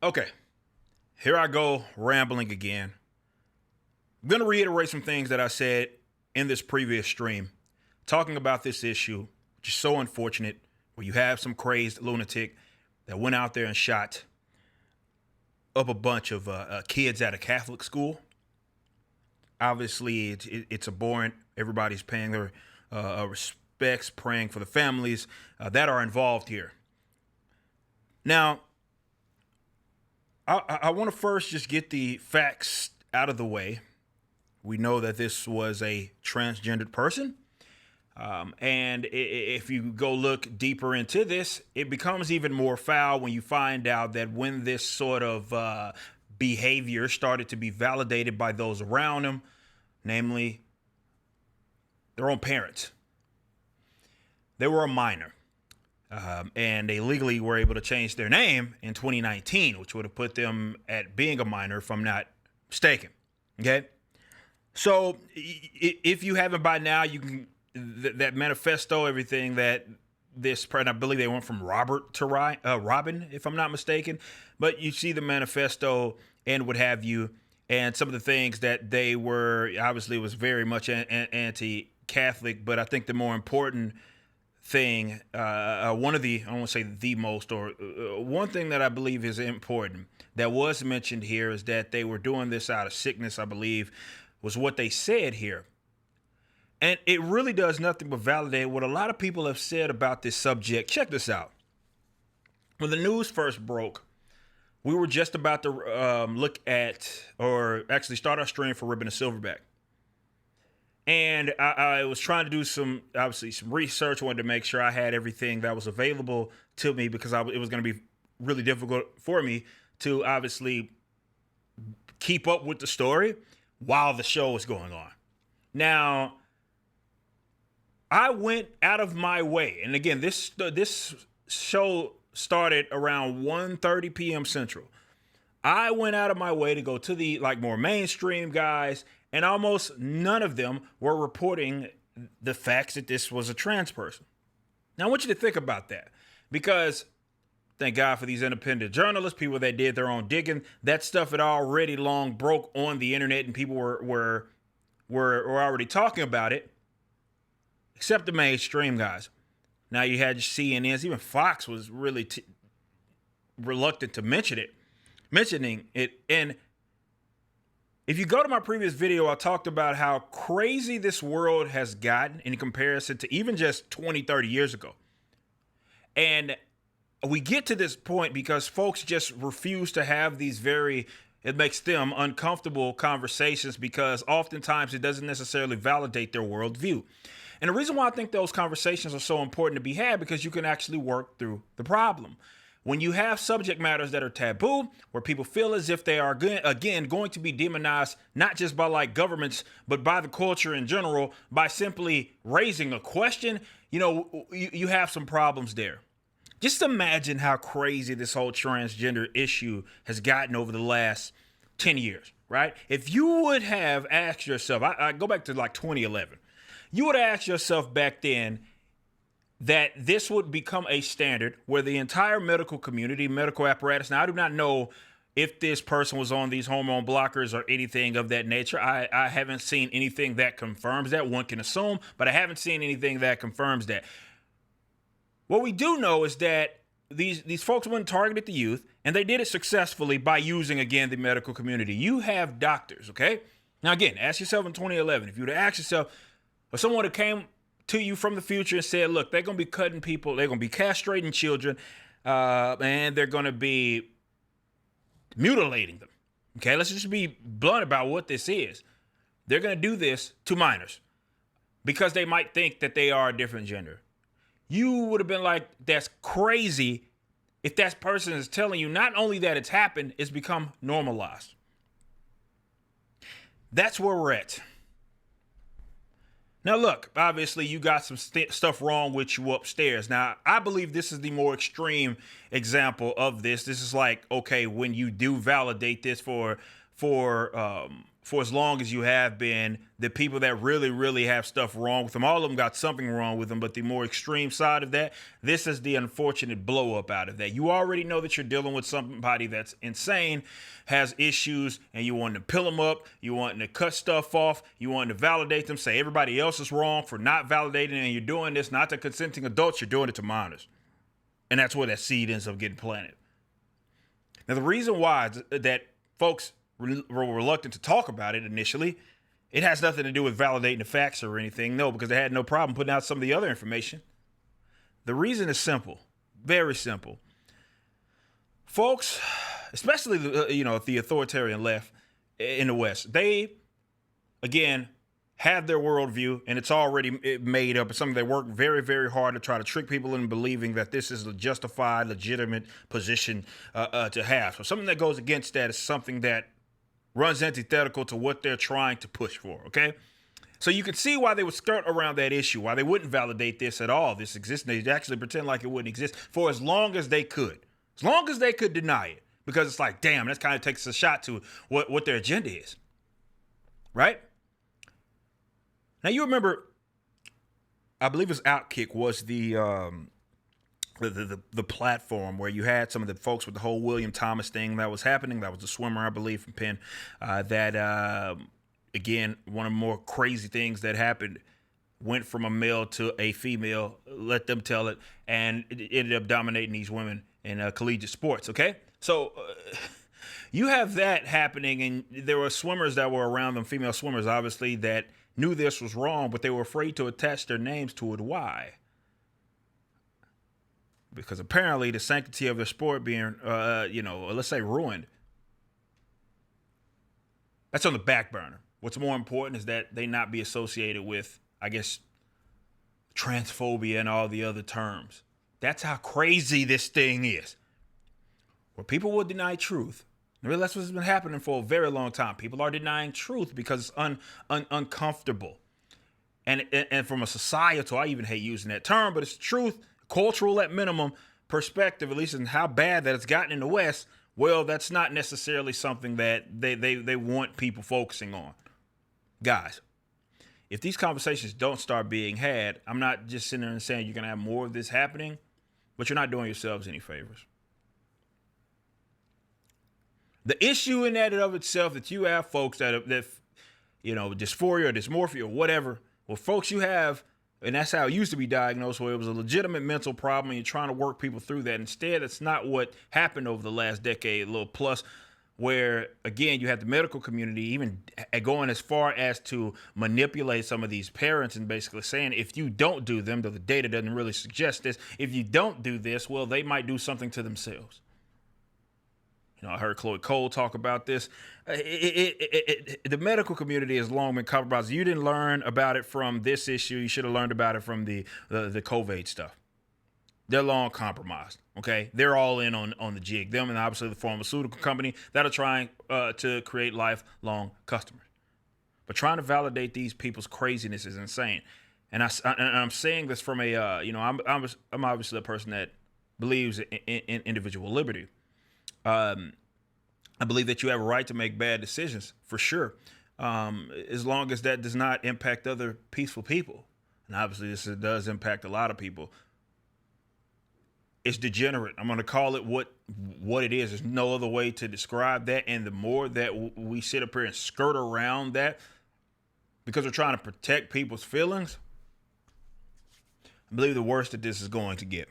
Okay, here I go rambling again. I'm going to reiterate some things that I said in this previous stream, talking about this issue, which is so unfortunate, where you have some crazed lunatic that went out there and shot up a bunch of kids at a Catholic school. Obviously, it's abhorrent. Everybody's paying their respects, praying for the families that are involved here. Now, I want to first just get the facts out of the way. We know that this was a transgendered person. And if you go look deeper into this, it becomes even more foul when you find out that when this sort of behavior started to be validated by those around him, namely their own parents. They were a minor. And they legally were able to change their name in 2019, which would have put them at being a minor, if I'm not mistaken. Okay? So if you haven't by now, you can, that manifesto, everything that this, I believe they went from Robert to Robin, if I'm not mistaken. But you see the manifesto and what have you, and some of the things that they were, obviously it was very much anti-Catholic, but I think the more important thing, one of the, I don't want to say the most, or one thing that I believe is important that was mentioned here is that they were doing this out of sickness, I believe, was what they said here. And it really does nothing but validate what a lot of people have said about this subject. Check this out. When the news first broke, we were just about to look at, or actually start our stream for Ribbon and Silverback. And I was trying to do some research. I wanted to make sure I had everything that was available to me because it was going to be really difficult for me to obviously keep up with the story while the show was going on. Now, I went out of my way. And again, this show started around 1:30 p.m. Central. I went out of my way to go to the more mainstream guys, and almost none of them were reporting the facts that this was a trans person. Now, I want you to think about that because thank God for these independent journalists, people that did their own digging. That stuff had already long broke on the internet, and people were already talking about it, except the mainstream guys. Now you had CNNs, even Fox was really reluctant to mentioning it. And if you go to my previous video, I talked about how crazy this world has gotten in comparison to even just 20, 30 years ago. And we get to this point because folks just refuse to have these it makes them uncomfortable conversations because oftentimes it doesn't necessarily validate their worldview. And the reason why I think those conversations are so important to be had because you can actually work through the problem. When you have subject matters that are taboo, where people feel as if they are, again, going to be demonized, not just by governments, but by the culture in general, by simply raising a question, you have some problems there. Just imagine how crazy this whole transgender issue has gotten over the last 10 years, right? If you would have asked yourself, I go back to 2011, you would have asked yourself back then that this would become a standard where the entire medical community, medical apparatus, now I do not know if this person was on these hormone blockers or anything of that nature. I haven't seen anything that confirms that. One can assume, but I haven't seen anything that confirms that. What we do know is that these folks went and targeted the youth, and they did it successfully by using, again, the medical community. You have doctors, okay? Now, again, ask yourself in 2011, if you were to ask yourself, or someone that came to you from the future and said, look, they're going to be cutting people, they're going to be castrating children, and they're going to be mutilating them. Okay, let's just be blunt about what this is. They're going to do this to minors because they might think that they are a different gender. You would have been like, that's crazy if that person is telling you not only that it's happened, it's become normalized. That's where we're at. Now, look, obviously you got some stuff wrong with you upstairs. Now, I believe this is the more extreme example of this. This is okay, when you do validate this for for as long as you have been, the people that really, really have stuff wrong with them, all of them got something wrong with them, but the more extreme side of that, this is the unfortunate blow up out of that. You already know that you're dealing with somebody that's insane, has issues, and you want to pill them up, you want to cut stuff off, you want to validate them, say everybody else is wrong for not validating, and you're doing this not to consenting adults, you're doing it to minors. And that's where that seed ends up getting planted. Now, the reason why that folks were reluctant to talk about it initially, it has nothing to do with validating the facts or anything. No, because they had no problem putting out some of the other information. The reason is simple, very simple. Folks, especially the authoritarian left in the West, they, again, have their worldview, and it's already made up. It's something they work very, very hard to try to trick people into believing that this is a justified, legitimate position to have. So something that goes against that is something that runs antithetical to what they're trying to push for, okay? So you can see why they would skirt around that issue, why they wouldn't validate this at all, this existence. They'd actually pretend like it wouldn't exist for as long as they could. As long as they could deny it. Because it's like, damn, that kind of takes a shot to what their agenda is. Right? Now you remember, I believe it was Outkick was the platform where you had some of the folks with the whole William Thomas thing that was happening. That was the swimmer, I believe, from Penn. Again, one of the more crazy things that happened, went from a male to a female, let them tell it, and it ended up dominating these women in collegiate sports, okay? So you have that happening, and there were swimmers that were around them, female swimmers, obviously, that knew this was wrong, but they were afraid to attach their names to it. Why? Because apparently the sanctity of their sport being, let's say ruined. That's on the back burner. What's more important is that they not be associated with, I guess, transphobia and all the other terms. That's how crazy this thing is. Where people will deny truth. Really, that's what's been happening for a very long time. People are denying truth because it's uncomfortable. And from a societal, I even hate using that term, but it's truth, cultural at minimum perspective, at least in how bad that it's gotten in the West. Well, that's not necessarily something that they want people focusing on. Guys, if these conversations don't start being had, I'm not just sitting there and saying you're going to have more of this happening, but you're not doing yourselves any favors. The issue in that and of itself that you have folks that dysphoria or dysmorphia or whatever, well, folks you have, and that's how it used to be diagnosed, where it was a legitimate mental problem and you're trying to work people through that. Instead, that's not what happened over the last decade, a little plus, where, again, you have the medical community even going as far as to manipulate some of these parents and basically saying, if you don't do them, though the data doesn't really suggest this, if you don't do this, well, they might do something to themselves. I heard Chloe Cole talk about this. The medical community has long been compromised. You didn't learn about it from this issue. You should have learned about it from the COVID stuff. They're long compromised, okay? They're all in on the jig. Them and obviously the pharmaceutical company that are trying to create lifelong customers. But trying to validate these people's craziness is insane. And I'm saying this from I'm obviously a person that believes in individual liberty. I believe that you have a right to make bad decisions, for sure, as long as that does not impact other peaceful people. And obviously this does impact a lot of people. It's degenerate. I'm going to call it what it is. There's no other way to describe that. And the more that we sit up here and skirt around that because we're trying to protect people's feelings, I believe the worse that this is going to get.